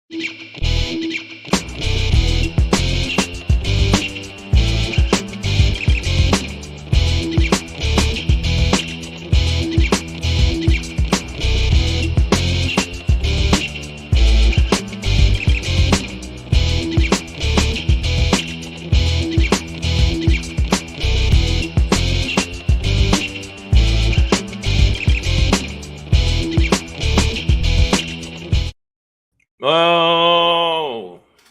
Oh,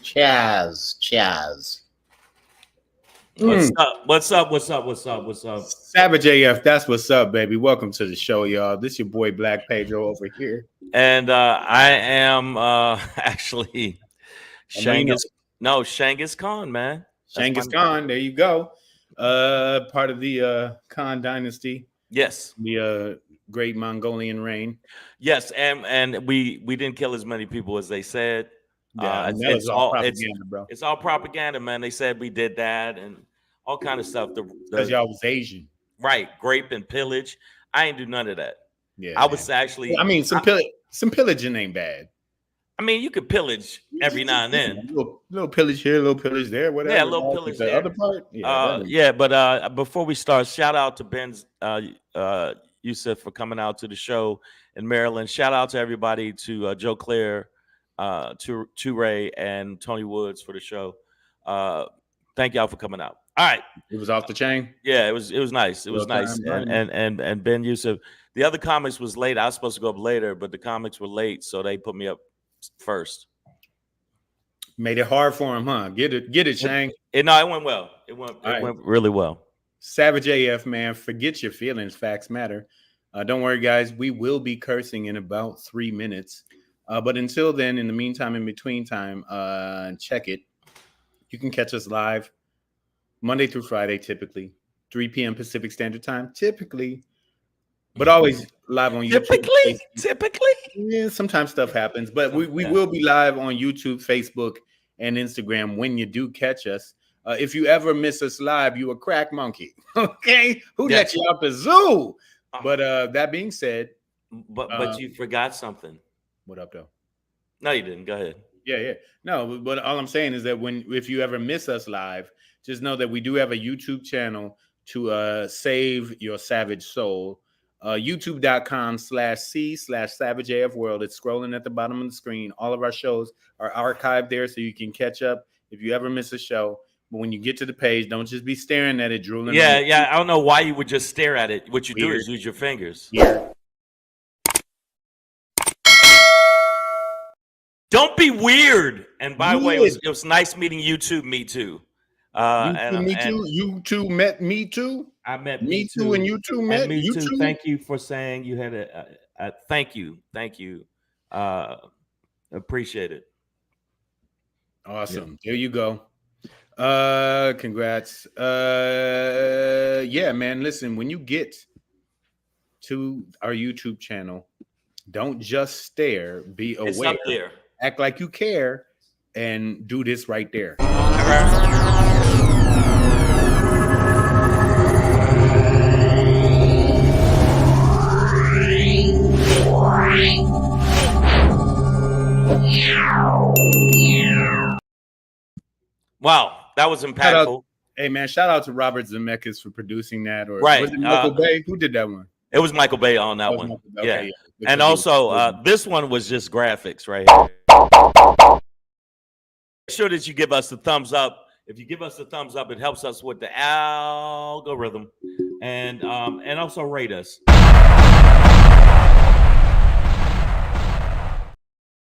Chaz. What's up? What's up? What's up? What's up? What's up? Savage AF, that's what's up, baby. Welcome to the show, y'all. This your boy Black Pedro over here. And I am actually Shanghis Khan, man. Shanghis Khan, there you go. Part of the Khan dynasty. Yes. The great Mongolian reign. Yes, and we didn't kill as many people as they said. Yeah, it's all propaganda, bro. It's all propaganda, man. They said we did that and all kind of stuff. Because y'all was Asian. Right, grape and pillage. I ain't do none of that. Yeah, I was actually. I mean, some pillaging ain't bad. I mean, you could pillage every now and then. Little pillage here, little pillage there, whatever. Yeah, a little pillage there. The other part, but before we start, shout out to Ben Yusuf for coming out to the show in Maryland. Shout out to everybody, to Joe Claire, to Ray and Tony Woods for the show. Thank y'all for coming out. All right, it was off the chain. Yeah, it was nice. It was nice. And Ben Yusuf. The other comics was late. I was supposed to go up later, but the comics were late, so they put me up first. Made it hard for him, huh? Get it, Shang. It went well. It went really well. Savage AF, man. Forget your feelings. Facts matter. Don't worry, guys. We will be cursing in about 3 minutes. But until then, in the meantime, in between time, check it. You can catch us live Monday through Friday, typically 3 p.m. Pacific Standard Time, typically, but always live on YouTube. Typically, yeah. Sometimes stuff happens, but we will be live on YouTube, Facebook, and Instagram when you do catch us. If you ever miss us live, you a crack monkey. Okay, who let you out the zoo? But that being said, but you forgot something. What up, though? No, you didn't. Go ahead. Yeah. No, but all I'm saying is that if you ever miss us live, just know that we do have a YouTube channel to save your savage soul. YouTube.com/C/SavageAFWorld. It's scrolling at the bottom of the screen. All of our shows are archived there, so you can catch up if you ever miss a show. But when you get to the page, don't just be staring at it, drooling. Yeah. I don't know why you would just stare at it. What you do is use your fingers. Yeah. Don't be weird. And by the way, it was nice meeting you too. Me too. You two met me too. I met me too, and you two met me you too. Thank you for saying you had a thank you. Appreciate it. Awesome. There you go. Congrats. Yeah, man. Listen, when you get to our YouTube channel, don't just stare. Be aware. It's up there. Act like you care, and do this right there. Wow, that was impactful. Hey man, shout out to Robert Zemeckis for producing that. Or right. Was it Michael Bay? Who did that one? It was Michael Bay on that one. Okay, yeah. And also, this one was just graphics right here. Make sure that you give us the thumbs up. If you give us the thumbs up, it helps us with the algorithm, and also rate us.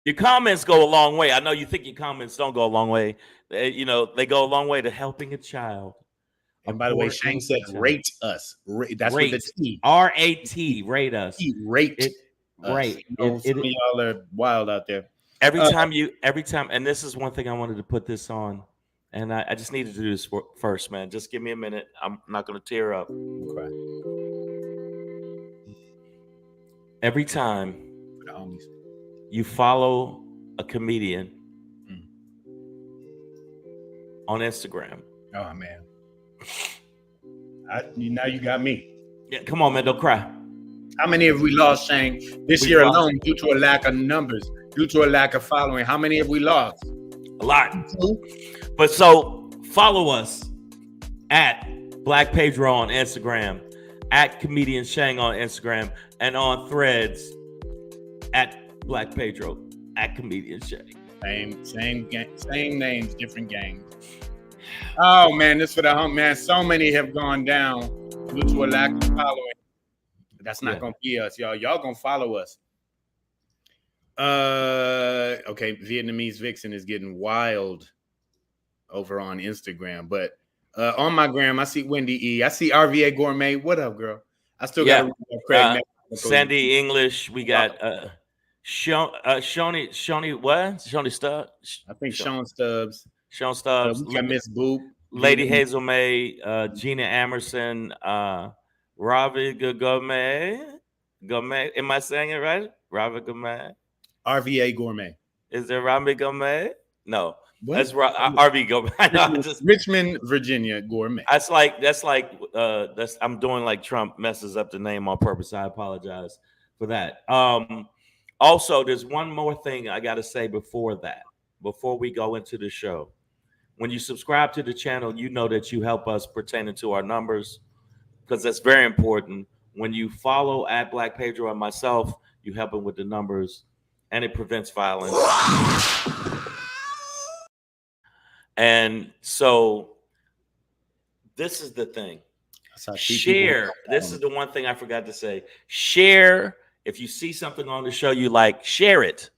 Your comments go a long way. I know you think your comments don't go a long way. They go a long way to helping a child. And by the way, Shane said rate us. That's rate. with the T. R-A-T. Rate us. Rate it. Right. Some of y'all are wild out there. Every time, and this is one thing I wanted to put this on, and I just needed to do this first, man. Just give me a minute. I'm not going to tear up. Okay. Every time you follow a comedian on Instagram. Oh man. Now you got me. Yeah, come on, man. Don't cry. How many have we lost, Shane, this year alone due to a lack of numbers? due to a lack of following. How many have we lost? A lot. But so follow us at Black Pedro on Instagram, at Comedian Shang on Instagram, and on Threads at Black Pedro, at Comedian Shang. Same names, different gangs. Oh man, this for the hump, man. So many have gone down due to a lack of following. That's not gonna be us, y'all. Y'all gonna follow us. Okay, Vietnamese Vixen is getting wild over on Instagram, but on my gram, I see Wendy E. I see RVA Gourmet. What up, girl? I still got Craig. Sandy English. We got Shoni what? Shoni Stubbs. I think Sean Stubbs. Sean Stubbs. We got Miss Boop. Lady Hazel May. Gina Amerson. Ravi Gourmet. Am I saying it right? Ravi Gourmet. RVA Gourmet. Is there Ravi Gourmet? No. What? That's RV Gourmet. Richmond, Virginia Gourmet. That's like I'm doing like Trump messes up the name on purpose. I apologize for that. Also, there's one more thing I got to say before we go into the show. When you subscribe to the channel, you know that you help us pertaining to our numbers, because that's very important. When you follow at Black Pedro and myself, you help him with the numbers, and it prevents violence. And so this is the thing. Share. This is the one thing I forgot to say. Share. If you see something on the show you like, share it.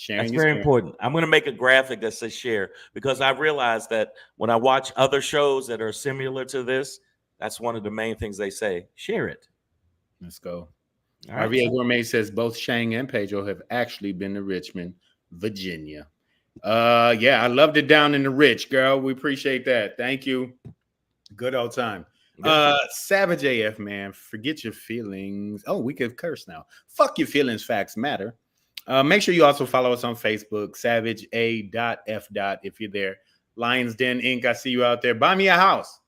That's very important. I'm going to make a graphic that says share, because I realized that when I watch other shows that are similar to this, that's one of the main things they say. Share it. Let's go. Right. RVA Gourmet says both Shang and Pedro have actually been to Richmond, Virginia. Yeah, I loved it down in the rich, girl. We appreciate that. Thank you. Good old time. Savage AF, man. Forget your feelings. Oh, we could curse now. Fuck your feelings. Facts matter. Make sure you also follow us on Facebook, Savage A.F. if you're there. Lions Den Inc. I see you out there. Buy me a house.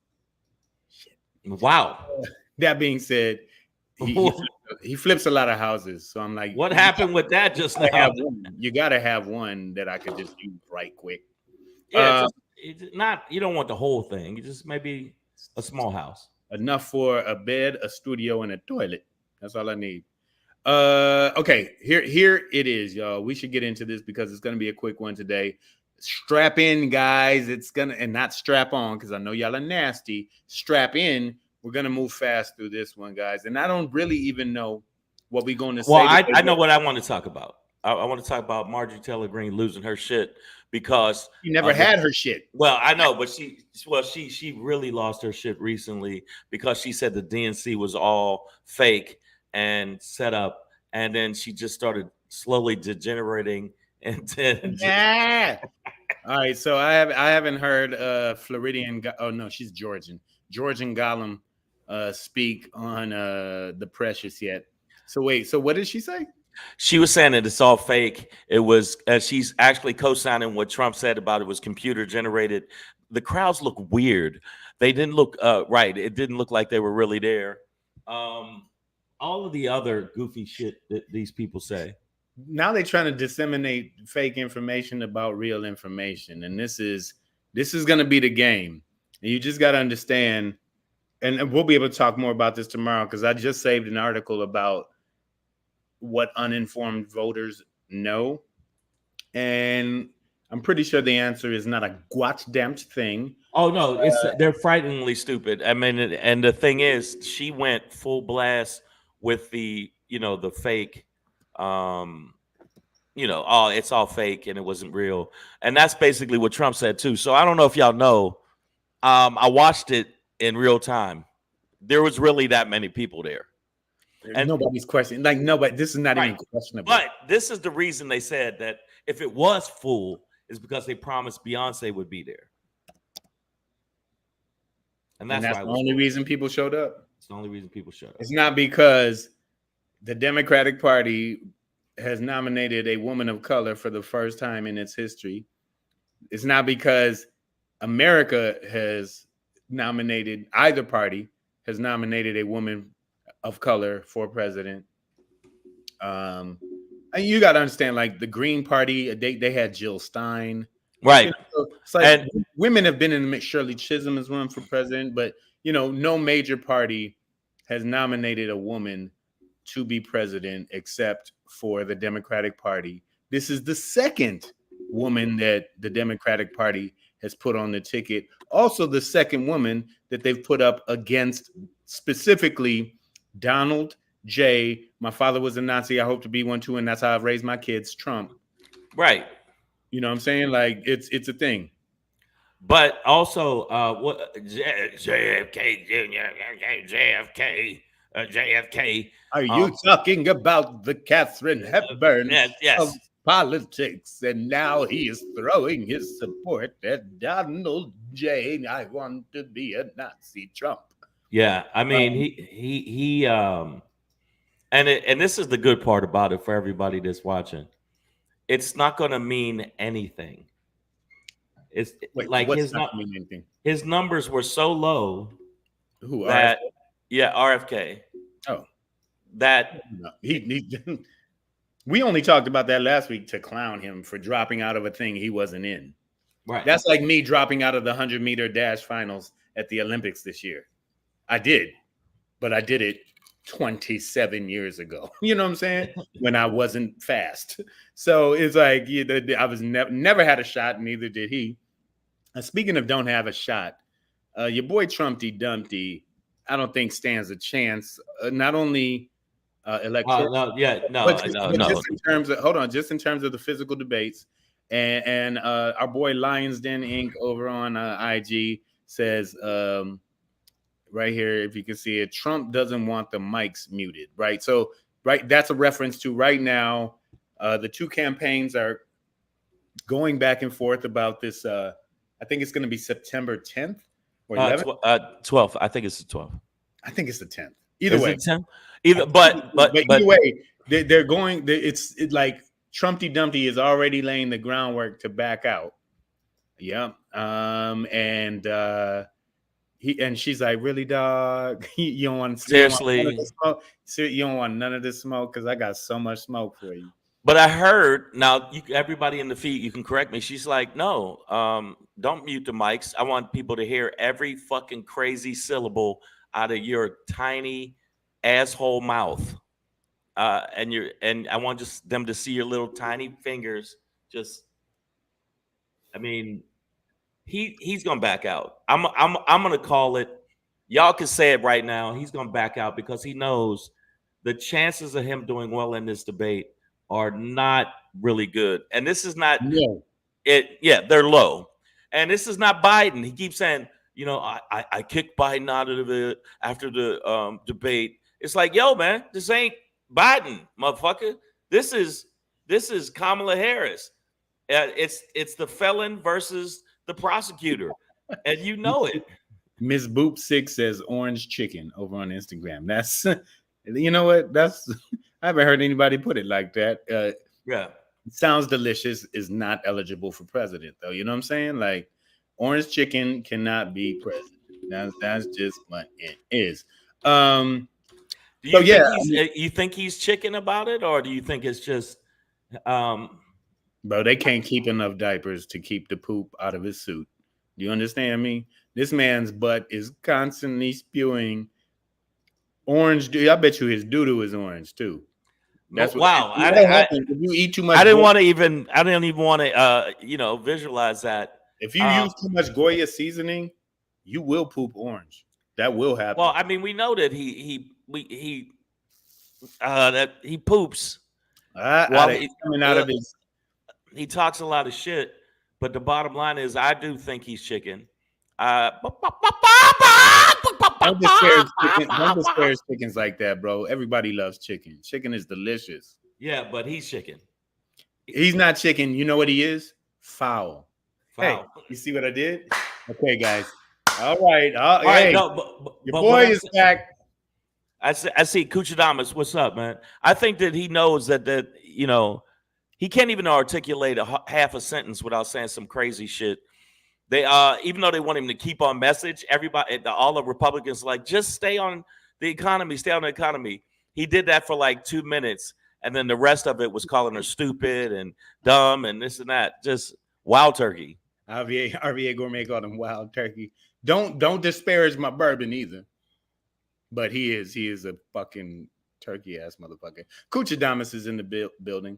Shit. Wow. That being said, he flips a lot of houses. So I'm like, what happened with that just now? You got to have one that I could just use right quick. Yeah, you don't want the whole thing. You just maybe a small house. Enough for a bed, a studio, and a toilet. That's all I need. Okay, here it is, y'all. We should get into this because it's going to be a quick one today. Strap in, guys. It's going to, and not strap on, because I know y'all are nasty. Strap in. We're going to move fast through this one, guys. And I don't really even know what we're going to say. Well, I know what I want to talk about. I want to talk about Marjorie Taylor Greene losing her shit because she never had her shit. Well, I know, but she really lost her shit recently because she said the DNC was all fake and set up, and then she just started slowly degenerating into All right, so I haven't heard Floridian. Oh no, she's Georgian Gollum speak on the Precious yet. So wait, so what did she say? She was saying that it's all fake. It was she's actually co-signing what Trump said about it was computer generated. The crowds look weird. They didn't look right. It didn't look like they were really there. All of the other goofy shit that these people say. Now they're trying to disseminate fake information about real information, and this is going to be the game. And you just got to understand, and we'll be able to talk more about this tomorrow, because I just saved an article about what uninformed voters know, and I'm pretty sure the answer is not a goddamn thing. Oh no, they're frighteningly stupid. I mean, and the thing is, she went full blast with the fake, oh, it's all fake and it wasn't real, and that's basically what Trump said too. So I don't know if y'all know. I watched it in real time. There was really that many people there. And nobody's questioning. Like, nobody, this is not even questionable. But this is the reason they said that if it was full, is because they promised Beyonce would be there. And that's the only reason people showed up. It's the only reason people showed up. It's not because the Democratic Party has nominated a woman of color for the first time in its history. It's not because America has nominated, either party has nominated a woman of color for president. You got to understand, like the Green Party, they had Jill Stein. Right. So it's like women have been in the mix. Shirley Chisholm has run for president, but no major party has nominated a woman to be president except for the Democratic Party. This is the second woman that the Democratic Party has put on the ticket. Also, the second woman that they've put up against specifically Donald J. My father was a Nazi. I hope to be one too, and that's how I've raised my kids. Trump. Right. You know what I'm saying? Like it's a thing. But also, what JFK Jr. JFK. Are you talking about the Katharine Hepburn yes. of politics? And now he is throwing his support at Donald J. I want to be a Nazi Trump. Yeah, I mean he and this is the good part about it for everybody that's watching. It's not going to mean anything. It's like his numbers were so low. Who that RFK? Yeah, RFK. Oh, that we only talked about that last week to clown him for dropping out of a thing he wasn't in. Right. That's like me dropping out of the 100-meter dash finals at the Olympics this year. I did, but I did it 27 years ago. You know what I'm saying? When I wasn't fast. So it's like I was never had a shot, neither did he. Speaking of don't have a shot, your boy Trumpty Dumpty, I don't think stands a chance. Not only electoral, just in terms of the physical debates, and our boy Lions Den Inc. over on IG says right here, if you can see it, Trump doesn't want the mics muted, right? So that's a reference to right now. The two campaigns are going back and forth about this. I think it's going to be September 10th or 11th. 12th. I think it's the 12th. I think it's the 10th. Either way, but either way, they're going. It's like Trumpty Dumpty is already laying the groundwork to back out. Yeah. And she's like, really, dog? You don't want seriously? You don't want none of this smoke because I got so much smoke for you. But I heard now. Everybody in the feed, you can correct me. She's like, no, don't mute the mics. I want people to hear every fucking crazy syllable out of your tiny asshole mouth, and I want just them to see your little tiny fingers. I mean, he's gonna back out. I'm gonna call it. Y'all can say it right now. He's gonna back out because he knows the chances of him doing well in this debate are not really good. And this is not it. Yeah, they're low. And this is not Biden. He keeps saying, I kicked Biden out of it after the debate. It's like, yo, man, this ain't Biden, motherfucker. This is Kamala Harris. It's the felon versus the prosecutor, and you know it. Miss Boop 6 says orange chicken over on Instagram. That's you know what? That's I haven't heard anybody put it like that. Yeah, it sounds delicious. Is not eligible for president though. You know what I'm saying? Like orange chicken cannot be president. That's just what it is. You think he's chicken about it, or do you think it's just? Bro, they can't keep enough diapers to keep the poop out of his suit. Do you understand me? This man's butt is constantly spewing orange. I bet you his doo-doo is orange too. That's wow. If you eat too much, I didn't even want to visualize that. If you use too much Goya seasoning, you will poop orange. That will happen. Well, I mean, we know that he poops. Coming out of his. He talks a lot of shit, but the bottom line is, I do think he's chicken. Don't disparage chickens like that, bro. Everybody loves chicken. Chicken is delicious. Yeah, but he's chicken. He's not chicken. You know what he is? Foul. Hey, you see what I did? Okay, guys. All right. Hey, your boy is back. I see Kuchadamas. What's up, man? I think that he knows that he can't even articulate half a sentence without saying some crazy shit. They even though they want him to keep on message, all the Republicans like, just stay on the economy, stay on the economy. He did that for like 2 minutes, and then the rest of it was calling her stupid and dumb and this and that. Just wild turkey. RVA Gourmet called him wild turkey. Don't disparage my bourbon either. But he is a fucking turkey ass motherfucker. Kuchadamas is in the building.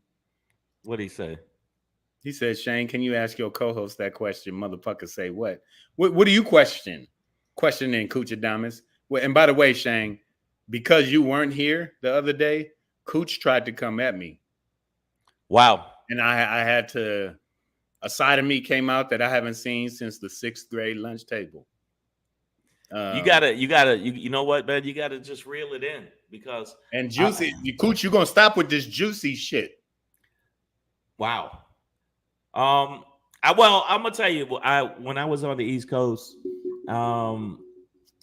What'd he say? He says, Shane, can you ask your co-host that question? Motherfucker, say what? What do you question? Questioning Kuchadamas. Well, and by the way, Shane, because you weren't here the other day, Cooch tried to come at me. Wow. And I had to, a side of me came out that I haven't seen since the 6th grade lunch table. You know what, man? You gotta just reel it in because and juicy, Cooch, you gonna stop with this juicy shit. Wow. I'm gonna tell you, when I was on the East Coast, I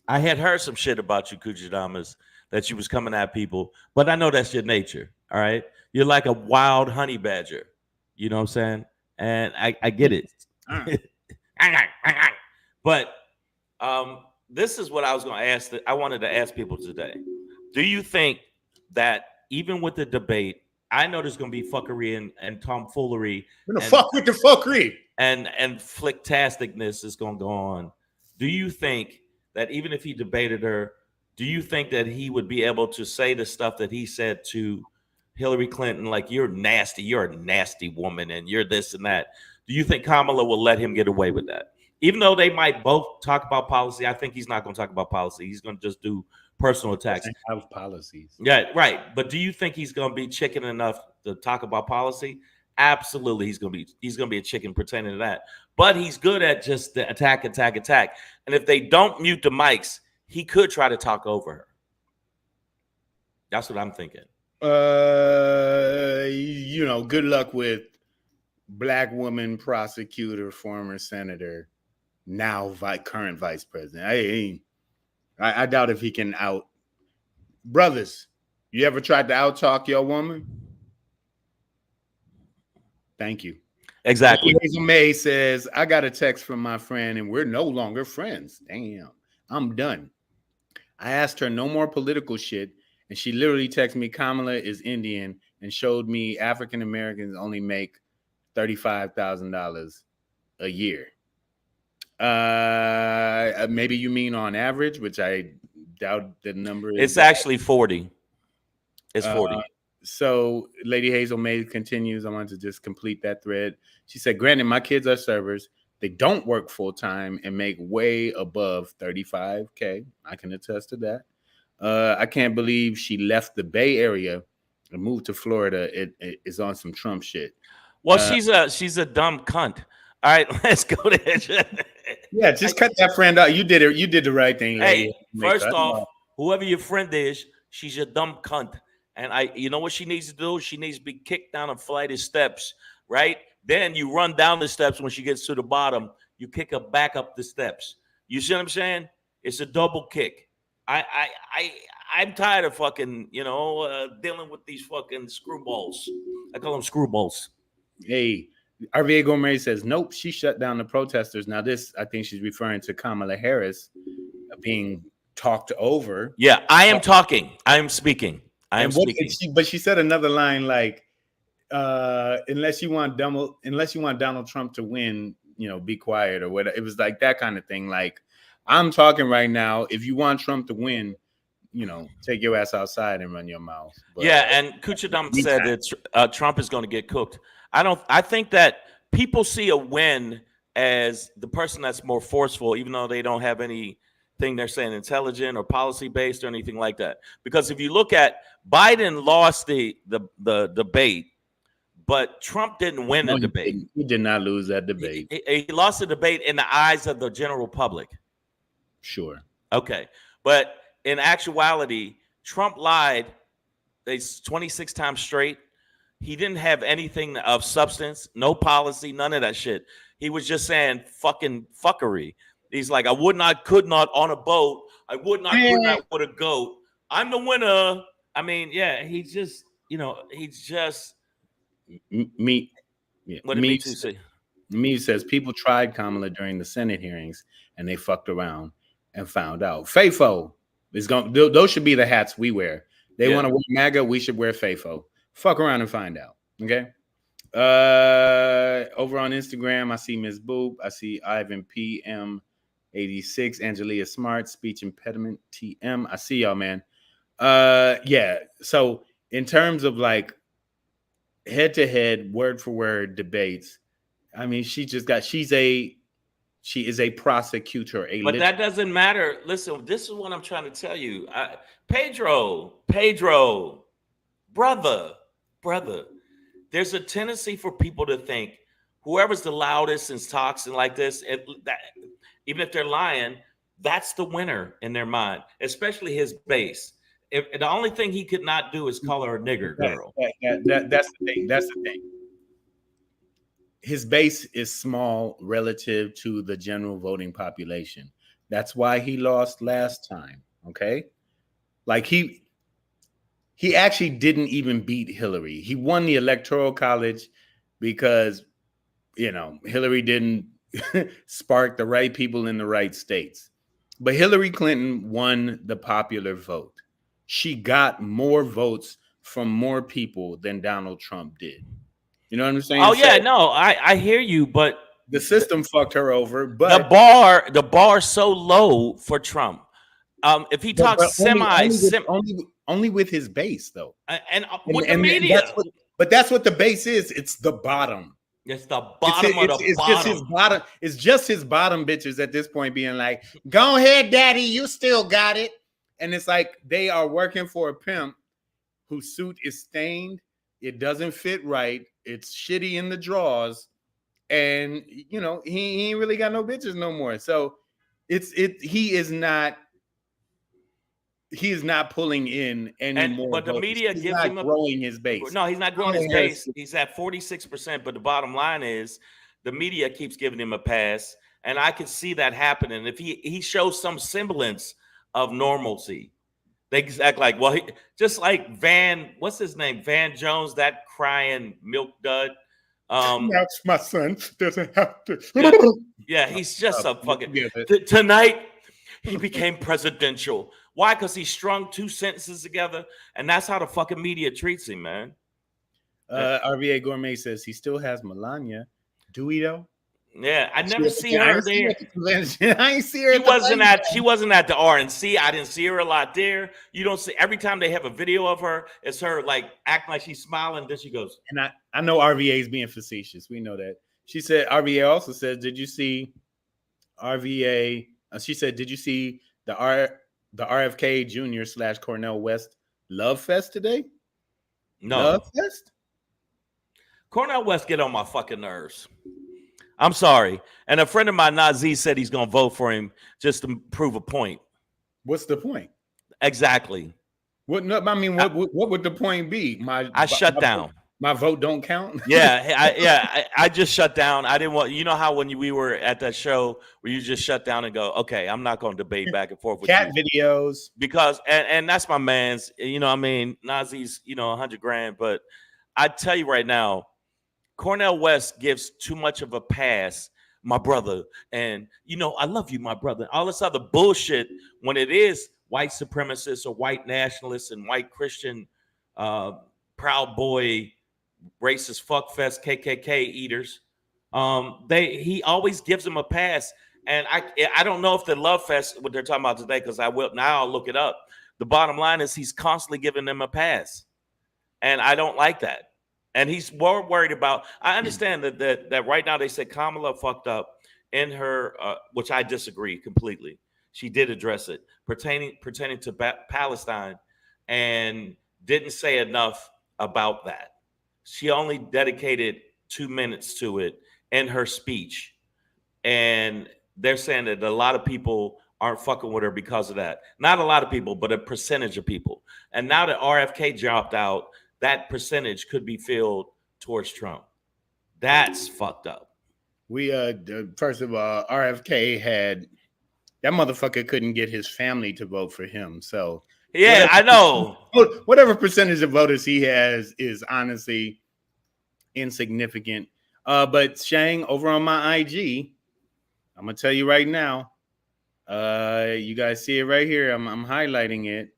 had heard some shit about you, Kuchadamas, that you was coming at people, but I know that's your nature. All right, you're like a wild honey badger. You know what I'm saying? And I get it. But this is what I was going to ask. I wanted to ask people today. Do you think that even with the debate, I know there's going to be fuckery and tomfoolery. Fuck with the fuckery. And flicktasticness is going to go on. Do you think that even if he debated her, do you think that he would be able to say the stuff that he said to Hillary Clinton, like, you're nasty, you're a nasty woman, and you're this and that? Do you think Kamala will let him get away with that? Even though they might both talk about policy, I think he's not going to talk about policy. He's going to just do personal attacks. Have policies. Yeah, right. But do you think he's going to be chicken enough to talk about policy? Absolutely, he's going to be a chicken pretending to that. But he's good at just the attack. And if they don't mute the mics, he could try to talk over her. That's what I'm thinking. Good luck with black woman prosecutor, former senator, now current vice president. I doubt if he can out. Brothers, you ever tried to out talk your woman? Thank you. Exactly. Hazel May says, I got a text from my friend and we're no longer friends. Damn, I'm done. I asked her no more political shit, and she literally texted me, Kamala is Indian, and showed me African Americans only make $35,000 a year. Maybe you mean on average, which I doubt the number is. It's actually 40. It's 40. So Lady Hazel May continues. I wanted to just complete that thread. She said, granted, my kids are servers. They don't work full time and make way above $35K. I can attest to that. I can't believe she left the Bay Area and moved to Florida. It is on some Trump shit. Well, she's a dumb cunt. All right, let's go there. Yeah, just cut that friend out. You did it. You did the right thing, lady. Hey, first off, whoever your friend is, she's a dumb cunt. And you know what she needs to do? She needs to be kicked down a flight of steps, right? Then you run down the steps. When she gets to the bottom, you kick her back up the steps. You see what I'm saying? It's a double kick. I'm tired of fucking, dealing with these fucking screwballs. I call them screwballs. Hey, RVA Gourmet says, nope, she shut down the protesters. Now this, I think she's referring to Kamala Harris being talked over. Yeah, I am talking. I am speaking. But she said another line like, unless you want Donald Trump to win, be quiet or whatever. It was like that kind of thing. Like, I'm talking right now. If you want Trump to win, take your ass outside and run your mouth. But, yeah, and Kuchadam said that Trump is going to get cooked. I think that people see a win as the person that's more forceful, even though they don't have anything they're saying intelligent or policy based or anything like that. Because if you look at Biden lost the debate, but Trump didn't win the debate. He did not lose that debate. He lost the debate in the eyes of the general public. Sure. Okay. But in actuality, Trump lied 26 times straight. He didn't have anything of substance, no policy, none of that shit. He was just saying fucking fuckery. He's like, I would not, could not on a boat. I would not, could not with a goat. I'm the winner. I mean, yeah, he's just, me. Yeah. What did me say? Me says people tried Kamala during the Senate hearings and they fucked around and found out. FAFO is going. Those should be the hats we wear. They want to wear MAGA. We should wear FAFO. Fuck around and find out. Okay. Over on Instagram, I see Ms. Boop. I see Ivan PM86, Angelia Smart, speech impediment TM. I see y'all, man. Yeah. So in terms of like head to head, word for word debates, I mean, she is a prosecutor. But that doesn't matter. Listen, this is what I'm trying to tell you. Pedro, brother. There's a tendency for people to think whoever's the loudest and talks and like this, even if they're lying, that's the winner in their mind, especially his base. If the only thing he could not do is call her a nigger girl. That's the thing. That's the thing. His base is small relative to the general voting population. That's why he lost last time. Okay. Like he actually didn't even beat Hillary. He won the Electoral College because, you know, Hillary didn't spark the right people in the right states. But Hillary Clinton won the popular vote. She got more votes from more people than Donald Trump did. You know what I'm saying? Oh yeah, no, I hear you, but the system fucked her over. But the bar so low for Trump. If he talks only with his base though, and with the media. That's what the base is. It's the bottom. It's the bottom of the bottom. Just his bottom. It's just his bottom bitches at this point being like, "Go ahead, daddy, you still got it." And it's like they are working for a pimp whose suit is stained. It doesn't fit right. It's shitty in the drawers, and you know he ain't really got no bitches no more. So he is not pulling in any more. But the media gives him growing his base. No, he's not growing his base. He's at 46%. But the bottom line is the media keeps giving him a pass, and I can see that happening. If he shows some semblance of normalcy, they act like, well, just like what's his name? Van Jones, that crying milk dud. That's my son. Doesn't have to. Yeah, he's just a fucking. Tonight, he became presidential. Why? Because he strung two sentences together, and that's how the fucking media treats him, man. RVA Gourmet says he still has Melania. Do we though? Yeah, I never see her there. I ain't see her. She wasn't at the RNC. I didn't see her a lot there. You don't see every time they have a video of her, it's her like acting like she's smiling. Then she goes. And I know RVA is being facetious. We know that. She said RVA also says, "Did you see RVA?" She said, "Did you see the RFK Jr. / Cornel West Love Fest today?" No. Love Fest. Cornel West get on my fucking nerves. I'm sorry. And a friend of mine, Nazi, said he's going to vote for him just to prove a point. What's the point? Exactly. What would the point be? I shut down. My vote don't count. I just shut down. I didn't want, you know how when we were at that show where you just shut down and go, okay, I'm not going to debate back and forth with cat you. videos. Because and that's my man's, you know, I mean, Nazi's, you know, $100,000, but I tell you right now, Cornel West gives too much of a pass, my brother, and you know I love you, my brother. All this other bullshit when it is white supremacists or white nationalists and white Christian Proud Boy, racist fuckfest KKK eaters. He always gives them a pass, and I don't know if the Love Fest what they're talking about today because I will now I'll look it up. The bottom line is he's constantly giving them a pass, and I don't like that. And he's more worried about. I understand that right now they said Kamala fucked up in her, which I disagree completely. She did address it pertaining to Palestine, and didn't say enough about that. She only dedicated 2 minutes to it in her speech, and they're saying that a lot of people aren't fucking with her because of that. Not a lot of people, but a percentage of people. And now that RFK dropped out, that percentage could be filled towards Trump. That's fucked up. We first of all, RFK had that motherfucker couldn't get his family to vote for him. So yeah, I know. Whatever percentage of voters he has is honestly insignificant. But Shang, over on my IG, I'm gonna tell you right now. You guys see it right here. I'm highlighting it.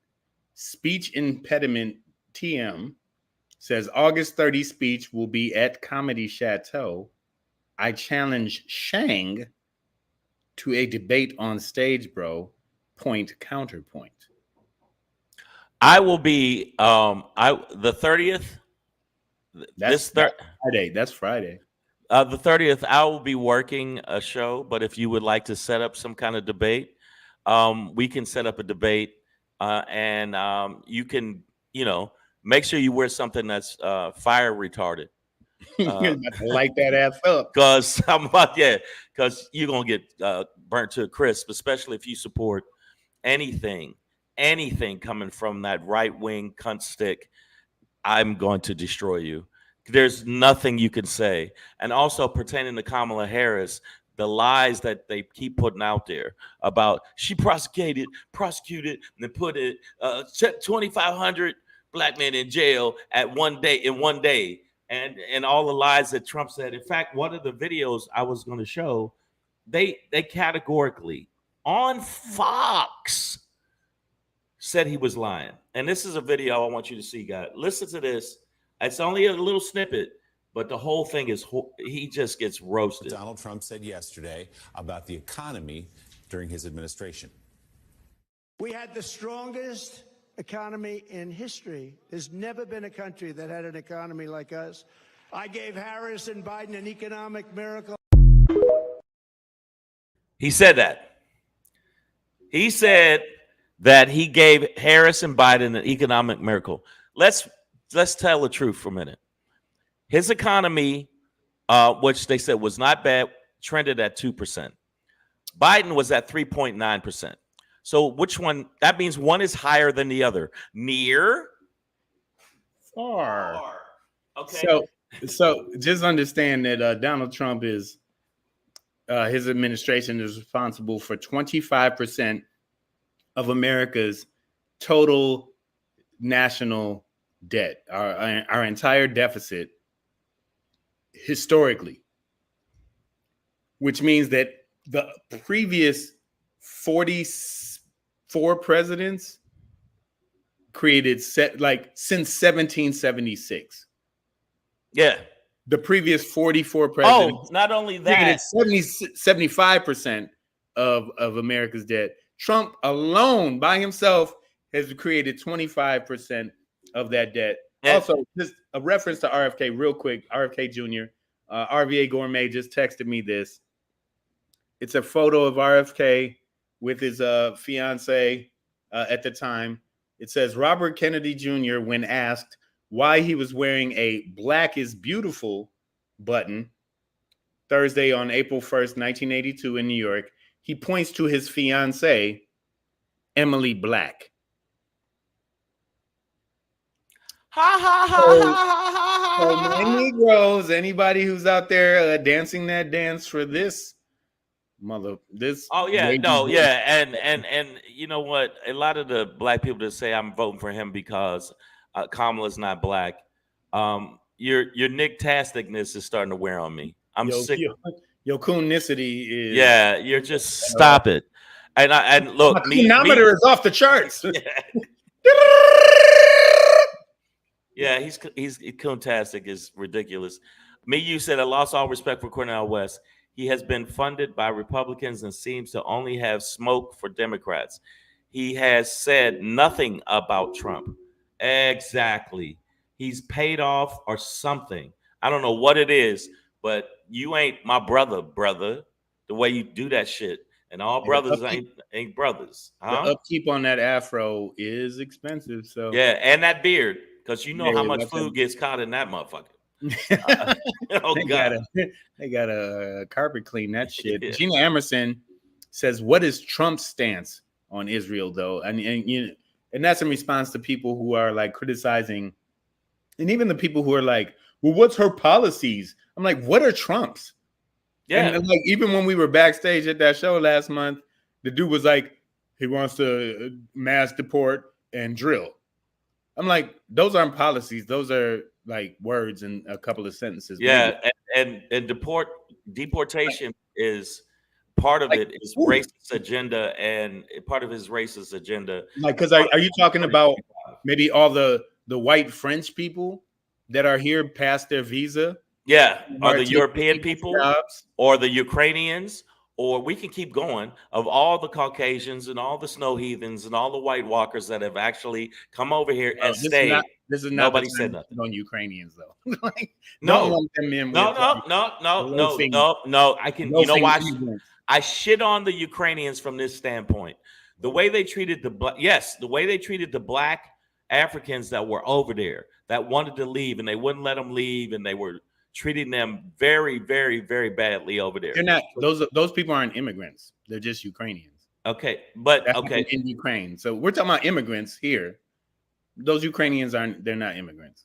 Speech impediment TM Says August 30 speech will be at Comedy Chateau. I challenge Shang to a debate on stage, bro. Point counterpoint. I will be the 30th. That's Friday. That's Friday. The 30th, I will be working a show, but if you would like to set up some kind of debate, we can set up a debate, and you can, make sure you wear something that's fire retarded. Light that ass up. Because because you're gonna get burnt to a crisp, especially if you support anything coming from that right wing cunt stick. I'm going to destroy you. There's nothing you can say. And also pertaining to Kamala Harris, the lies that they keep putting out there about she prosecuted, and then put it 2,500 black men in jail in one day. And all the lies that Trump said. In fact, one of the videos I was going to show, they categorically on Fox said he was lying. And this is a video I want you to see, guys. Listen to this. It's only a little snippet, but the whole thing is he just gets roasted. Donald Trump said yesterday about the economy during his administration. We had the strongest economy in history. There's never been a country that had an economy like us. I gave Harris and Biden an economic miracle. He said that. He said that he gave Harris and Biden an economic miracle. Let's tell the truth for a minute. His economy, which they said was not bad, trended at 2%. Biden was at 3.9%. So which one? That means one is higher than the other. Near? Far. Okay. So just understand that Donald Trump is his administration is responsible for 25% of America's total national debt, our entire deficit historically, which means that the previous 44 presidents created since 1776. Yeah. The previous 44 presidents. Oh, not only that, 75% of America's debt. Trump alone by himself has created 25% of that debt. Also, just a reference to RFK real quick. RFK Jr. RVA Gourmet just texted me this. It's a photo of RFK with his fiance at the time. It says Robert Kennedy Jr. when asked why he was wearing a "Black is Beautiful" button Thursday on April 1st, 1982 in New York, he points to his fiance, Emily Black. Ha ha ha So- ha ha ha So ha. my Negroes, anybody who's out there dancing that dance for this Oh yeah, lady no, boy. yeah, and you know what? A lot of the black people that say I'm voting for him because Kamala's not black, your Nick-tasticness is starting to wear on me. I'm sick. Your coonicity is Yeah, you're just stop it. And look, my chronometer is off the charts. Yeah, he's coontastic is ridiculous. You said I lost all respect for Cornel West. He has been funded by Republicans and seems to only have smoke for Democrats. He has said nothing about Trump. Exactly. He's paid off or something. I don't know what it is, but you ain't my brother, the way you do that shit. And all brothers ain't brothers. Huh? The upkeep on that afro is expensive. So Yeah, and that beard, because you know Yeah, how much that's food gets caught in that motherfucker. Oh they God. gotta carpet clean that shit. Yeah. Gina Emerson says, "What is Trump's stance on Israel, though?" And that's in response to people who are like criticizing, and even the people who are like, "Well, what's her policies?" I'm like, "What are Trump's?" Yeah. And like even when we were backstage at that show last month, the dude was like, he wants to mass deport and drill. I'm like, those aren't policies; those are like words in a couple of sentences. Yeah, and deportation is part of it is ooh. racist agenda, and part of his racist agenda. Like, because are you talking about maybe all the white French people that are here past their visa. Yeah, or are the taking European people's people, jobs. or the Ukrainians, or we can keep going, of all the Caucasians and all the snow heathens and all the White Walkers that have actually come over here Oh, and stayed. This is not Nobody the said time to nothing. shit on Ukrainians though. Like, No. don't lump them in No, with no. I can. You know why? immigrants. I shit on the Ukrainians from this standpoint. The way they treated the way they treated the black Africans that were over there that wanted to leave, and they wouldn't let them leave, and they were treating them very, very, very badly over there. They're not those people aren't immigrants. They're just Ukrainians. Okay, but That's okay, in Ukraine. So we're talking about immigrants here. Those Ukrainians they're not immigrants.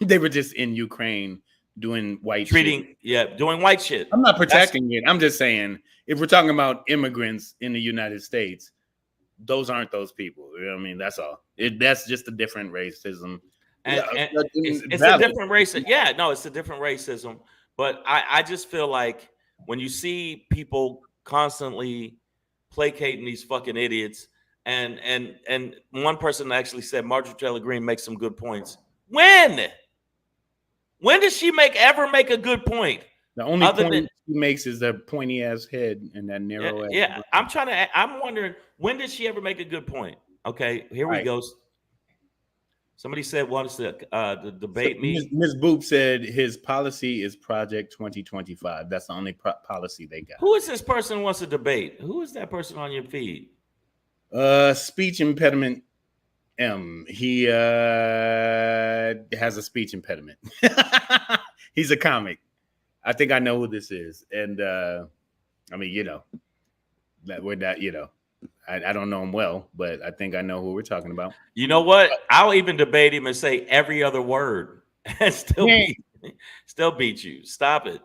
They were just in Ukraine doing white shit. doing white shit. I'm not protecting it. I'm just saying if we're talking about immigrants in the United States, those aren't those people. You know what I mean? That's all. That's just a different racism. And Yeah, it's a different racism. Yeah, no, it's a different racism. But I just feel like when you see people constantly placating these fucking idiots, and one person actually said Marjorie Taylor Greene makes some good points. When does she ever make a good point? The only Other point than- she makes is that pointy ass head and that narrow ass. Yeah, I'm wondering, when did she ever make a good point? Okay, here we Right. go. Somebody said wants to debate me. Ms. Boop said his policy is Project 2025. That's the only policy they got. Who is this person who wants to debate? Who is that person on your feed? Speech impediment M. He has a speech impediment. He's a comic. I think I know who this is. And I mean, you know, that we're not, you know, I don't know him well, but I think I know who we're talking about. You know what? I'll even debate him and say every other word and still beat you. Stop it.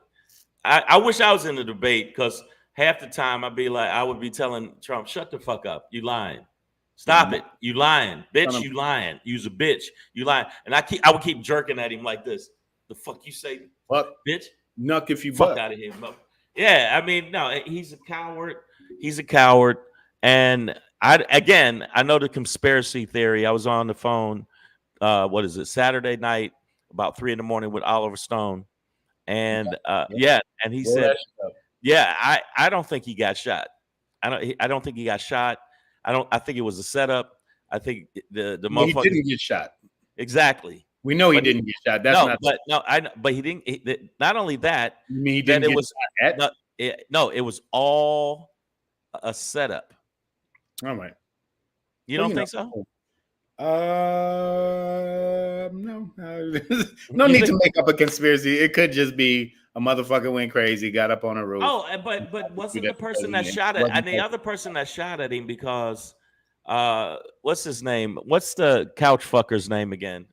I wish I was in the debate, because half the time I would be telling Trump, shut the fuck up. You lying. Stop it. You lying. Bitch, you lying. You's a bitch. You lying. And I would keep jerking at him like this. The fuck you say? Fuck. Bitch. Nuck if you Fuck buck. out of here. Yeah, I mean, no, he's a coward. He's a coward. And I know the conspiracy theory. I was on the phone, Saturday night, about 3 a.m. with Oliver Stone. And and he said, I don't think he got shot. I don't think he got shot. I think it was a setup. I think the motherfucker He didn't get shot. Exactly. We know he didn't get shot. That's but he didn't. Not only that, you mean he didn't get shot at? No, it was all a setup. All right. You don't think so? No. No need to make up a conspiracy. It could just be a motherfucker went crazy, got up on a roof. Oh, but wasn't the person that shot at and the other person that shot at him because what's his name? What's the couch fucker's name again?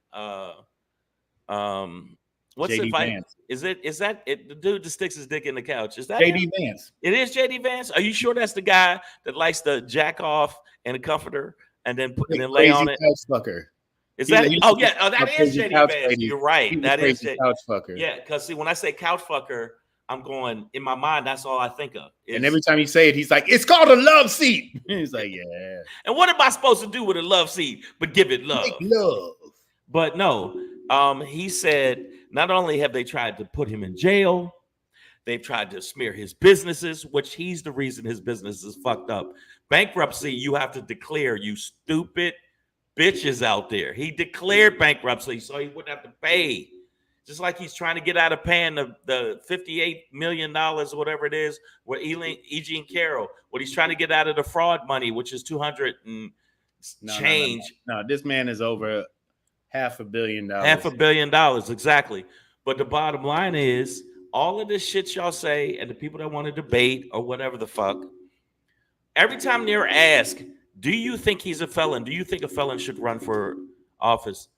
What's JD it? Vance. Is that the dude that sticks his dick in the couch? Is that JD him? Vance? It is JD Vance. Are you sure that's the guy that likes to jack off in a comforter and then lay on it? Couch fucker. Is that? Oh yeah. Oh, that is JD Vance. Lady. You're right. That is couch fucker. Yeah, because see, when I say couch fucker, I'm going in my mind. That's all I think of. And every time you say it, he's like, "It's called a love seat." He's like, "Yeah." And what am I supposed to do with a love seat but give it love? Make love. But no, he said not only have they tried to put him in jail, they've tried to smear his businesses, which he's the reason his business is fucked up. Bankruptcy, you have to declare, you stupid bitches out there. He declared bankruptcy so he wouldn't have to pay. Just like he's trying to get out of paying the $58 million or whatever it is with E. Jean Carroll. What he's trying to get out of the fraud money, which is 200 and change. No, this man is over $500 million. $500 million, exactly. But the bottom line is, all of this shit y'all say, and the people that want to debate or whatever the fuck, every time they're asked, do you think he's a felon? Do you think a felon should run for office?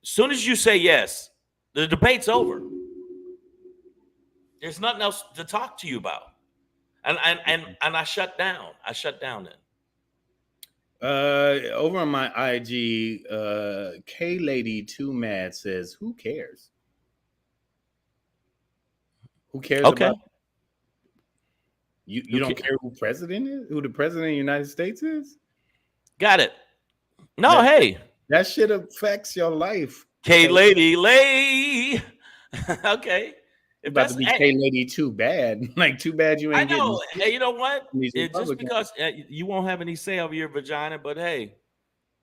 As soon as you say yes, the debate's over. There's nothing else to talk to you about. And I shut down. I shut down then. Over on my IG, K Lady 2 Mad says, "Who cares? Who cares Okay. about you? Don't care who president is? Who the president of the United States is? Got it. No, hey. That shit affects your life. K Lady Lay. Okay. If About that's to be K Lady too bad. Like, too bad you I ain't know. getting Hey, you know what? these Just Republicans. because you won't have any say over your vagina, but hey,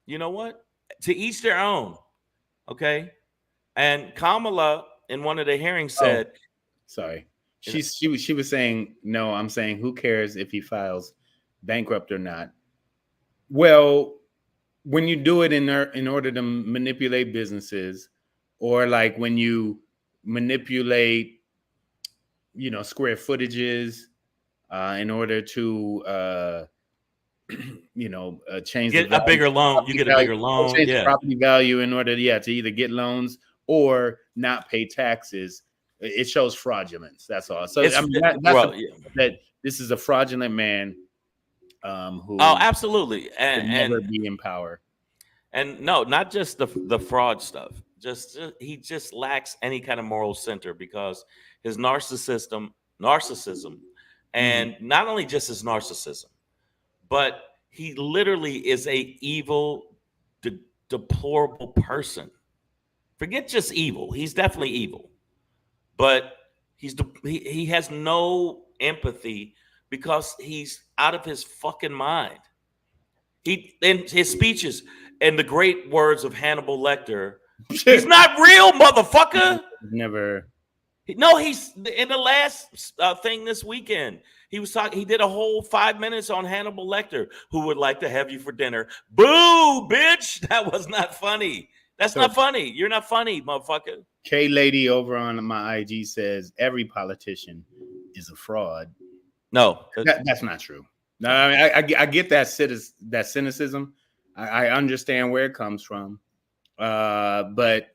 you know what? To each their own. Okay. And Kamala in one of the hearings said, Sorry. She was saying, no, I'm saying who cares if he files bankrupt or not? Well, when you do it in order to manipulate businesses, or like when you manipulate, square footages in order to change get the a bigger value, loan. You get a bigger loan. change the Yeah. property value in order to either get loans or not pay taxes. It shows fraudulence. That's all. So It's, I mean, that this is a fraudulent man who oh, absolutely. should never And be in power. And no, not just the fraud stuff. Just he just lacks any kind of moral center because his narcissism, and not only just his narcissism, but he literally is a evil, deplorable person. Forget just evil; he's definitely evil, but he has no empathy because he's out of his fucking mind. He in his speeches. And the great words of Hannibal Lecter, he's not real, motherfucker. Never. No, he's in the last thing this weekend. He was talking. He did a whole 5 minutes on Hannibal Lecter, who would like to have you for dinner. Boo, bitch! That was not funny. That's not funny. You're not funny, motherfucker. K Lady over on my IG says every politician is a fraud. No, that's not true. No, I mean, I get that cynicism. I understand where it comes from, but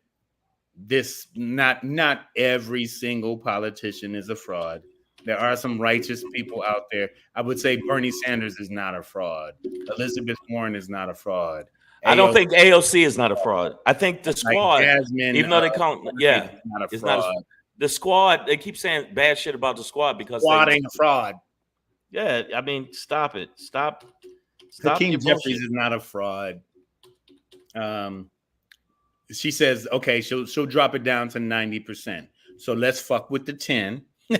this not every single politician is a fraud. There are some righteous people out there. I would say Bernie Sanders is not a fraud. Elizabeth Warren is not a fraud. I don't think AOC is not a fraud. I think the squad, like Jasmine, even though they call not a fraud. The squad. They keep saying bad shit about the squad because squad ain't a fraud. Yeah, I mean, stop it. Stop. Hakeem Jeffries is not a fraud. She says, okay, she'll drop it down to 90%. So let's fuck with the 10. You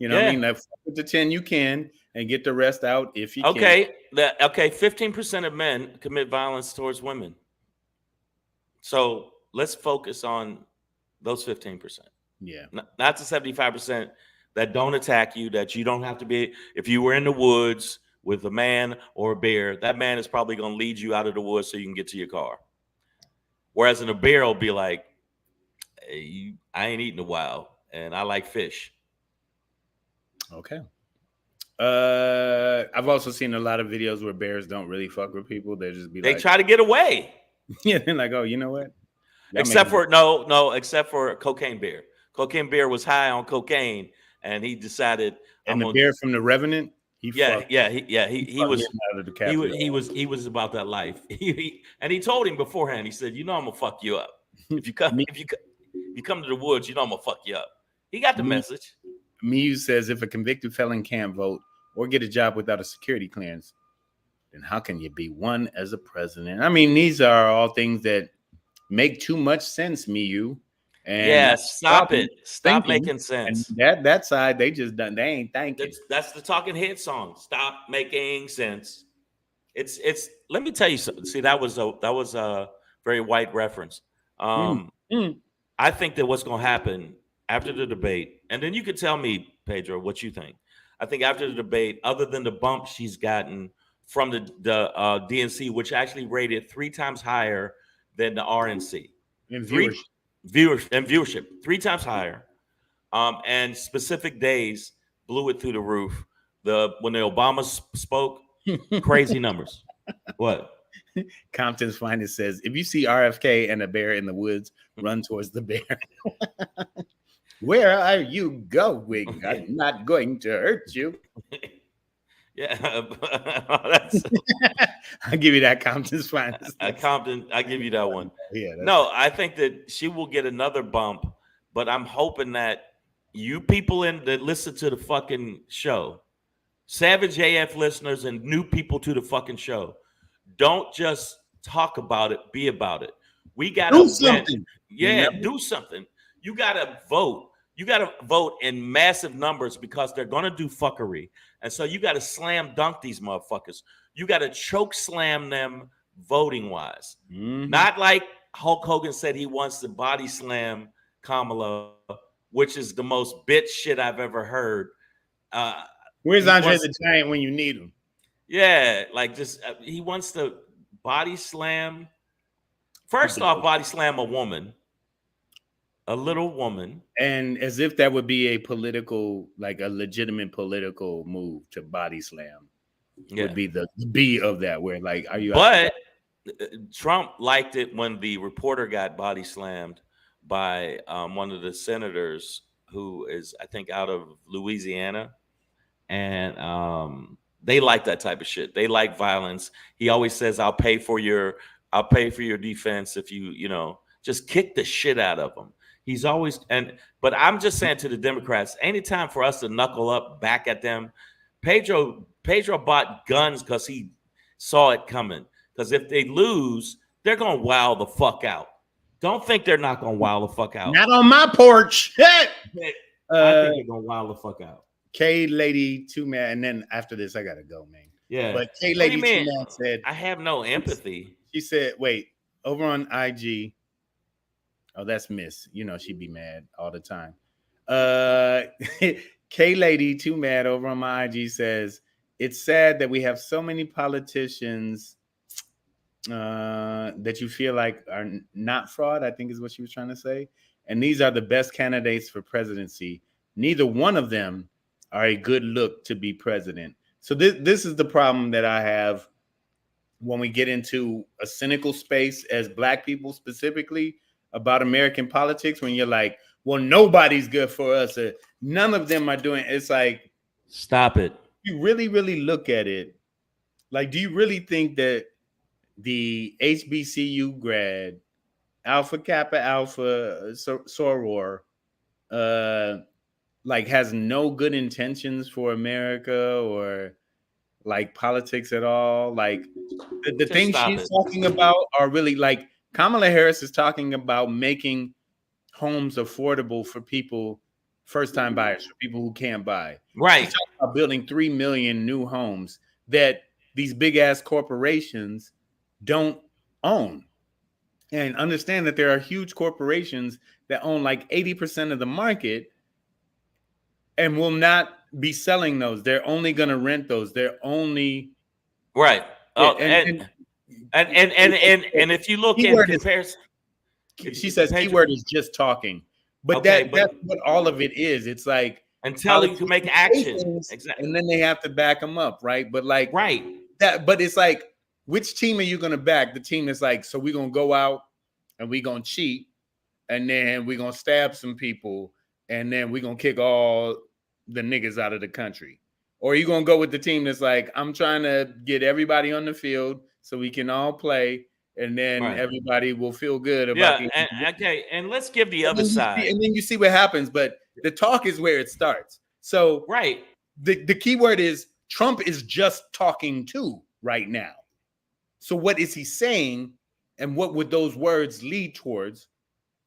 know what I mean? Let's fuck with the 10 you can and get the rest out if you can. Okay, 15% of men commit violence towards women. So let's focus on those 15%. Yeah. Not the 75% that don't attack you, that you don't have to be. If you were in the woods with a man or a bear, that man is probably going to lead you out of the woods so you can get to your car. Whereas in a bear will be like, hey, I ain't eating a while and I like fish. Okay. I've also seen a lot of videos where bears don't really fuck with people. They try to get away. Yeah, they're like, oh, you know what? Except for Cocaine Bear. Cocaine Bear was high on cocaine and he decided. And the bear from The Revenant. He was about that life. And he told him beforehand. He said, "You know, I'm gonna fuck you up. If you come to the woods, you know I'm gonna fuck you up." He got the message. Miu says, if a convicted felon can't vote or get a job without a security clearance, then how can you be one as a president? I mean, these are all things that make too much sense, Miu. And stop it. Stop making sense. And that side, they ain't thinking. That's the Talking Head song. Stop making sense. It's. Let me tell you something. See, that was a very white reference. I think that what's going to happen after the debate, and then you can tell me, Pedro, what you think. I think after the debate, other than the bump she's gotten from the DNC, which actually rated 3 times higher than the RNC. Viewership 3 times higher, and specific days blew it through the roof. When the Obamas spoke, crazy numbers. What? Compton's Finest says, if you see RFK and a bear in the woods, run towards the bear. Where are you going? I'm not going to hurt you. Yeah, I'll give you that, Compton's Finest. Compton, I give you that one. Yeah. No, I think that she will get another bump, but I'm hoping that you people that listen to the fucking show, Savage AF listeners and new people to the fucking show, don't just talk about it, be about it. We gotta Do win. something. Yeah, Remember? do something. You gotta vote. You gotta vote in massive numbers because they're gonna do fuckery. And so you gotta slam dunk these motherfuckers. You gotta choke slam them voting wise. Mhm. Not like Hulk Hogan said he wants to body slam Kamala, which is the most bitch shit I've ever heard. Where's he Andre wants- the Giant when you need him? Yeah, like just he wants to body slam. First off, body slam a woman, a little woman. And as if that would be a political, like a legitimate political move to body slam Yeah. would be the B of that. Where like, are you? But Trump liked it when the reporter got body slammed by one of the senators who is, I think, out of Louisiana, and they like that type of shit. They like violence. He always says, I'll pay for your defense if you just kick the shit out of them. He's always but I'm just saying to the Democrats, anytime for us to knuckle up back at them. Pedro bought guns because he saw it coming. Because if they lose, they're gonna wow the fuck out. Don't think they're not gonna wow the fuck out. Not on my porch. I think they're gonna wow the fuck out. K Lady 2 Man, and then after this, I gotta go, man. Yeah. But K What do Lady you 2 mean? Man said, I have no empathy. she said, wait, over on IG. Oh, that's Miss. You know, she'd be mad all the time. K Lady 2 Mad over on my IG says, it's sad that we have so many politicians that you feel like are not fraud, I think is what she was trying to say. And these are the best candidates for presidency. Neither one of them are a good look to be president. So this is the problem that I have when we get into a cynical space as Black people specifically about American politics, when you're like, well, nobody's good for us. None of them are doing. It's like, stop it. You really, really look at it. Like, do you really think that the HBCU grad, Alpha Kappa Alpha Soror, like has no good intentions for America or like politics at all? Like the things she's talking about are really like Kamala Harris is talking about making homes affordable for people, first-time buyers, for people who can't buy. Right. She's talking about building 3 million new homes that these big-ass corporations don't own. And understand that there are huge corporations that own like 80% of the market and will not be selling those. They're only going to rent those. They're only right. Yeah, Oh, and if you look in comparison, she says keyword is just talking, but that's what all of it is. It's like until you can make action, exactly, and then they have to back them up, right? But like right that, but it's like, which team are you going to back? The team that's like, so we're going to go out and we're going to cheat, and then we're going to stab some people, and then we're going to kick all the niggas out of the country. Or are you going to go with the team that's like, I'm trying to get everybody on the field so we can all play, and then everybody will feel good about okay, and let's give the other side. And then you see what happens, but the talk is where it starts. So the key word is Trump is just talking too right now. So what is he saying, and what would those words lead towards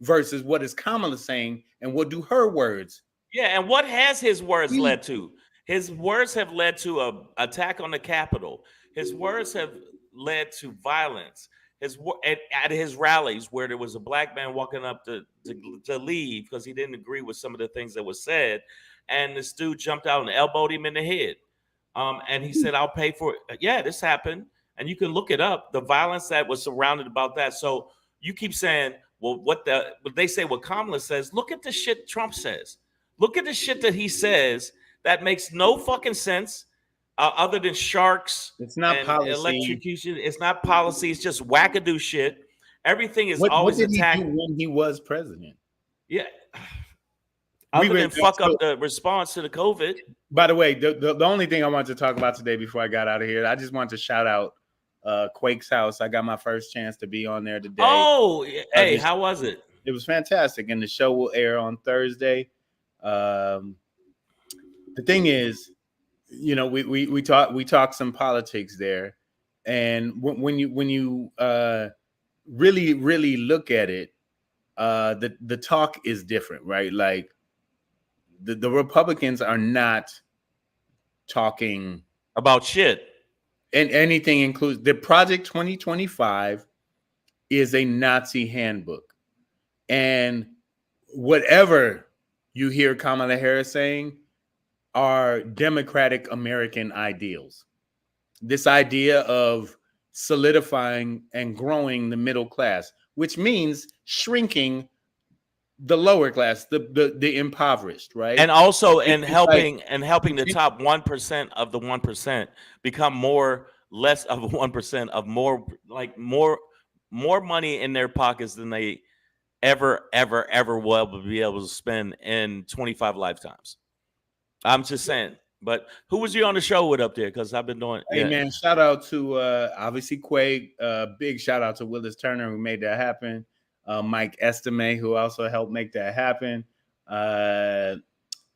versus what is Kamala saying, and what do her words? Yeah, and what has his words led to? His words have led to an attack on the Capitol. His words have led to violence. At his rallies, where there was a Black man walking up to leave because he didn't agree with some of the things that was said, and this dude jumped out and elbowed him in the head. And he said, "I'll pay for it." Yeah, this happened, and you can look it up. The violence that was surrounded about that. So you keep saying, "Well, what they say?" What Kamala says. Look at the shit Trump says. Look at the shit that he says that makes no fucking sense. Other than sharks, it's not policy. Electrocution, it's not policy. It's just wackadoo shit. Everything is always what did attacked. He do when he was president? Yeah, other than fuck up the response to the COVID. By the way, the only thing I wanted to talk about today before I got out of here, I just wanted to shout out Quake's house. I got my first chance to be on there today. Oh, hey, how was it? It was fantastic, and the show will air on Thursday. The thing is, you know, we talk some politics there, and when you really look at it, the talk is different, right? Like the Republicans are not talking about shit. and anything includes the Project 2025 is a Nazi handbook. And whatever you hear Kamala Harris saying are democratic American ideals. This idea of solidifying and growing the middle class, which means shrinking the lower class, the impoverished, right? And also It's helping the it's- top 1% of the 1% become less of 1% of more money in their pockets than they ever will be able to spend in 25 lifetimes. I'm just saying. But who was you on the show with up there? Because I've been doing. Hey man, shout out to obviously Quake. Big shout out to Willis Turner who made that happen. Mike Estime, who also helped make that happen.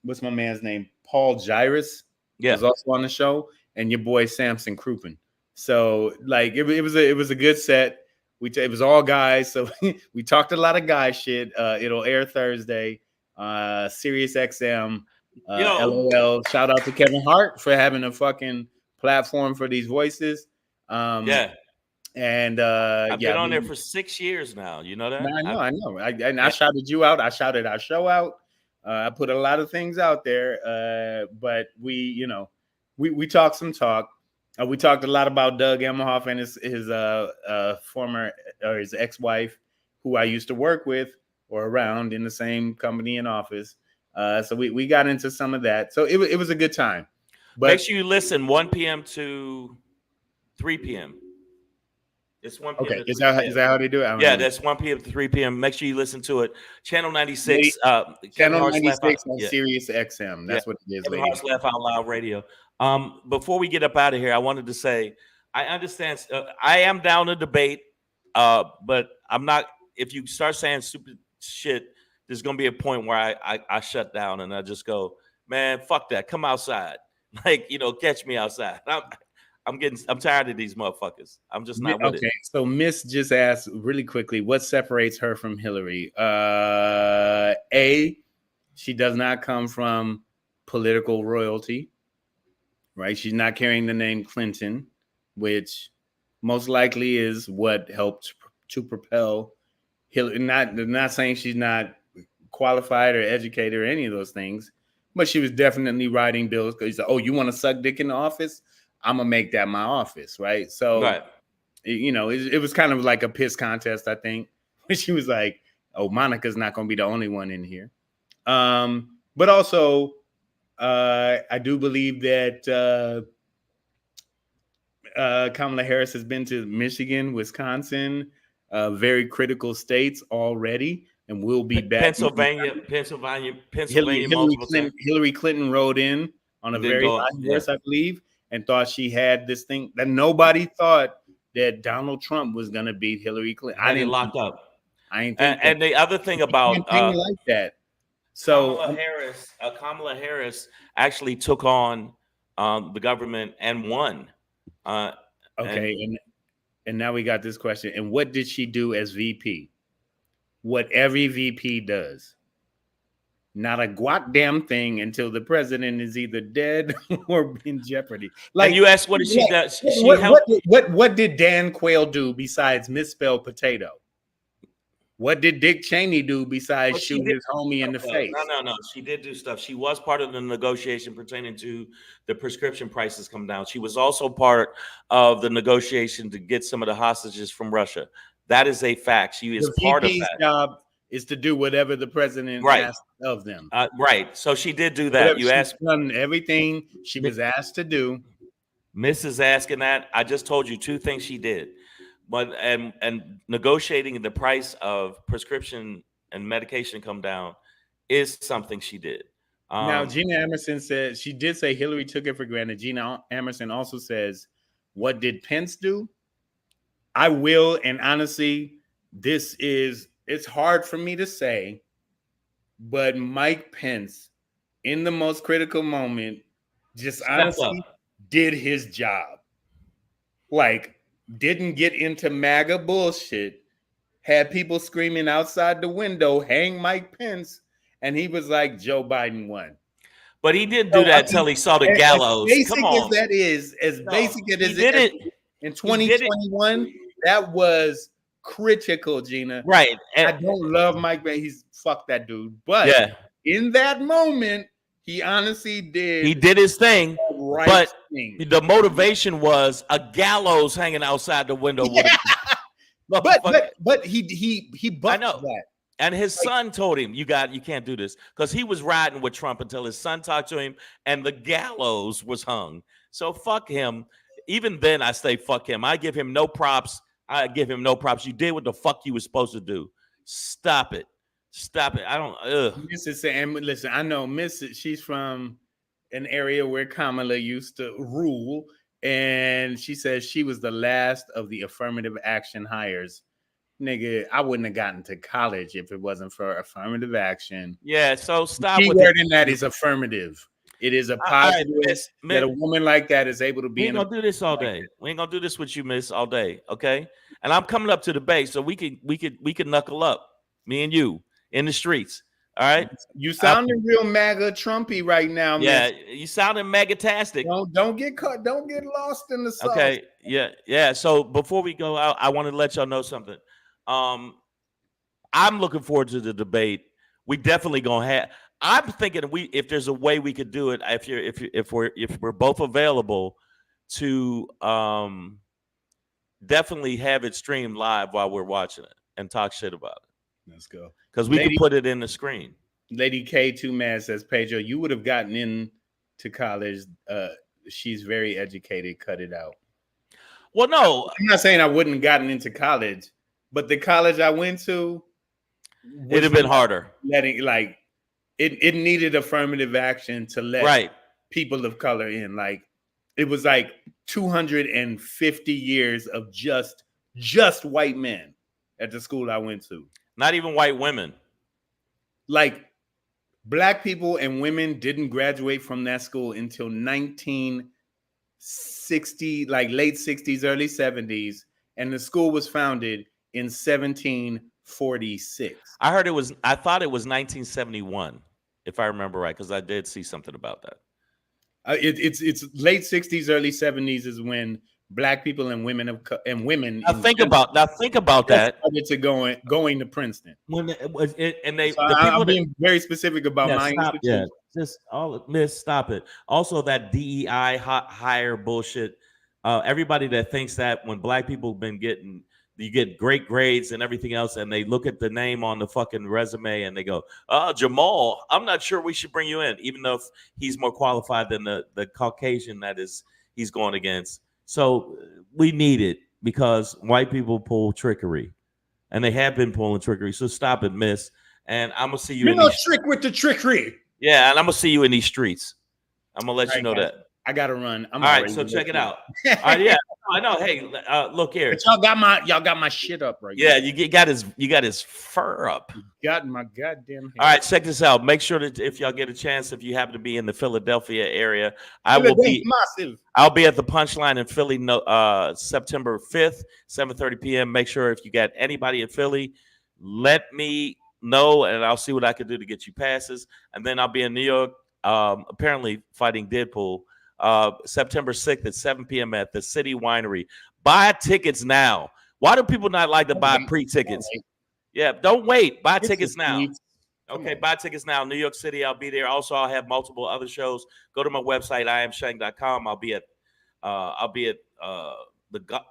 What's my man's name? Paul Gyrus was also on the show, and your boy Samson Crouppen. So like it was a good set. It was all guys, so we talked a lot of guy shit. It'll air Thursday. Sirius XM. LOL. Shout out to Kevin Hart for having a fucking platform for these voices. And I've been on there for 6 years now. You know that? I know. I shouted you out. I shouted our show out. I put a lot of things out there. But we talked some talk. We talked a lot about Doug Emhoff and his former or his ex-wife, who I used to work with or around in the same company and office. So we got into some of that. So it was a good time. But make sure you listen 1 p.m. to 3 p.m. It's 1 p.m. Okay, is that how they do it? Yeah, that's 1 p.m. to 3 p.m. Make sure you listen to it. Channel 96. Channel 96 on Sirius XM. That's what it is. Kevin Hart's Laugh Out Loud Radio. Before we get up out of here, I wanted to say I understand. I am down to debate, but I'm not. If you start saying stupid shit, there's gonna be a point where I shut down and I just go, man, fuck that. Come outside, catch me outside. I'm tired of these motherfuckers. I'm just not with it. So Miss just asked really quickly, what separates her from Hillary? She does not come from political royalty, right? She's not carrying the name Clinton, which most likely is what helped to propel Hillary. Not saying she's not qualified or educated or any of those things, but she was definitely writing bills because you want to suck dick in the office? I'm gonna make that my office, right? So, right. It was kind of like a piss contest, I think, when she was like, "Oh, Monica's not gonna be the only one in here." But also, I do believe that Kamala Harris has been to Michigan, Wisconsin, very critical states already, and will be back. Pennsylvania. Hillary Clinton rode in on a very high horse, I believe, and thought she had this thing that nobody thought that Donald Trump was going to beat Hillary Clinton. I didn't locked up. I ain't think and the other thing about like that. So Kamala Harris actually took on the government and won. And now we got this question. And what did she do as VP? What every VP does. Not a goddamn thing until the president is either dead or in jeopardy. Like, and you asked, what did she do? What did Dan Quayle do besides misspell potato? What did Dick Cheney do besides shoot his homie in the face? No. She did do stuff. She was part of the negotiation pertaining to the prescription prices come down. She was also part of the negotiation to get some of the hostages from Russia. That is a fact. She is part of that. Job is to do whatever the president asked of them. Right. So she did do that. You asked done everything she was asked to do. Mrs. asking that. I just told you 2 things she did. But and negotiating the price of prescription and medication come down is something she did. Now, Gina Emerson said, she did say Hillary took it for granted. Gina Emerson also says, what did Pence do? I will, and honestly, it's hard for me to say, but Mike Pence, in the most critical moment, just honestly did his job. Like, didn't get into MAGA bullshit, had people screaming outside the window, "Hang Mike Pence," and he was like, "Joe Biden won." But he didn't So, do that till he saw the gallows. As Come basic on. as that is, as No, basic he as did it. in He did it. 2021, that was critical, Gina. Right. I And, don't love Mike Pence. He's fuck that dude. But yeah, in that moment, he honestly did he did his thing. the right But thing. the motivation was a gallows hanging outside the window. With But he bucked know. that. And his son told him, you can't do this, because he was riding with Trump until his son talked to him and the gallows was hung. So fuck him. Even then, I say fuck him. I give him no props. You did what the fuck you were supposed to do. Stop it. I don't. Mrs. Sam, listen, I know Mrs. She's from an area where Kamala used to rule, and she says she was the last of the affirmative action hires. Nigga, I wouldn't have gotten to college if it wasn't for affirmative action. Yeah, so stop The with word in that is affirmative. It is a positive Miss, that a woman like that is able to be we ain't in. gonna do this all day. We ain't gonna do this with you, Miss, all day. Okay. And I'm coming up to the base, so we could knuckle up, me and you, in the streets. All right. You sounding real MAGA Trumpy right now, Yeah, miss. you sounding megatastic. Don't get caught. Don't get lost in the sauce. Okay. Yeah. So before we go out, I want to let y'all know something. I'm looking forward to the debate. We definitely gonna have. I'm thinking if there's a way we could do it, if we're both available to definitely have it streamed live while we're watching it and talk shit about it. Let's go. Because we can put it in the screen. Lady K2 Man says, Pedro, you would have gotten into college. She's very educated. Cut it out. Well, no, I'm not saying I wouldn't have gotten into college, but the college I went to, it'd have been harder. Letting like it needed affirmative action to let people of color in. Like it was like 250 years of just white men at the school I went to. Not even white women. Like black people and women didn't graduate from that school until 1960, like late 60s, early 70s, and the school was founded in 1746. I thought it was 1971, if I remember right, because I did see something about that. It's late 60s, early 70s is when black people and women Now think about that. started to going to Princeton. When I'm being very specific about my institution. Miss, stop it. Also, that DEI hire bullshit. Everybody that thinks that when black people have been getting, you get great grades and everything else, and they look at the name on the fucking resume and they go, Jamal, I'm not sure we should bring you in, even though he's more qualified than the Caucasian he's going against. So we need it because white people pull trickery, and they have been pulling trickery. So stop it, miss. And I'm gonna see you. Trick with the trickery. Yeah, and I'm gonna see you in these streets. I'm gonna let you know guys, that. I gotta run. All right, so check it out. All right, yeah, I know. Hey, look here. But y'all got my shit up right Yeah, now. you got his fur up. Got my goddamn hair. All right, check this out. Make sure that if y'all get a chance, if you happen to be in the Philadelphia area, I'll be at the Punchline in Philly September 5th, 7:30 p.m. Make sure if you got anybody in Philly, let me know, and I'll see what I can do to get you passes. And then I'll be in New York, apparently fighting Deadpool, September 6th at 7 p.m. at the City Winery. Buy tickets now. Why do people not like to buy pre-tickets? Yeah, don't wait. Buy tickets now. Okay, buy tickets now. New York City, I'll be there. Also, I'll have multiple other shows. Go to my website, iamshang.com. I'll be at the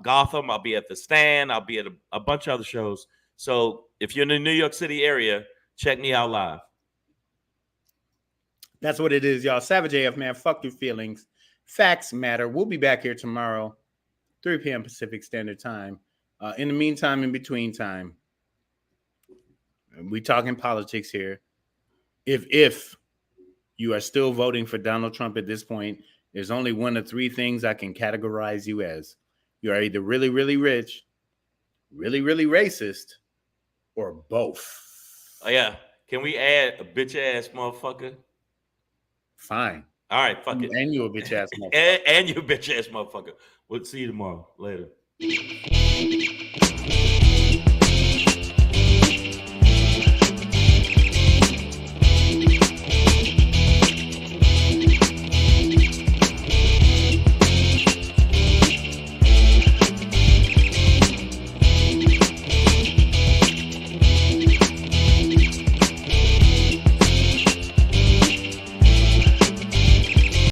Gotham. I'll be at the Stand. I'll be at a bunch of other shows. So if you're in the New York City area, check me out live. That's what it is, y'all. Savage AF, man. Fuck your feelings. Facts matter. We'll be back here tomorrow, 3 p.m. Pacific Standard Time. In the meantime, in between time, we talking politics here. If you are still voting for Donald Trump at this point, there's only one of three things I can categorize you as. You are either really, really rich, really, really racist, or both. Oh, yeah. Can we add a bitch ass motherfucker? Fine. All right, fuck it. And you a bitch ass motherfucker. And you bitch ass motherfucker. We'll see you tomorrow. Later.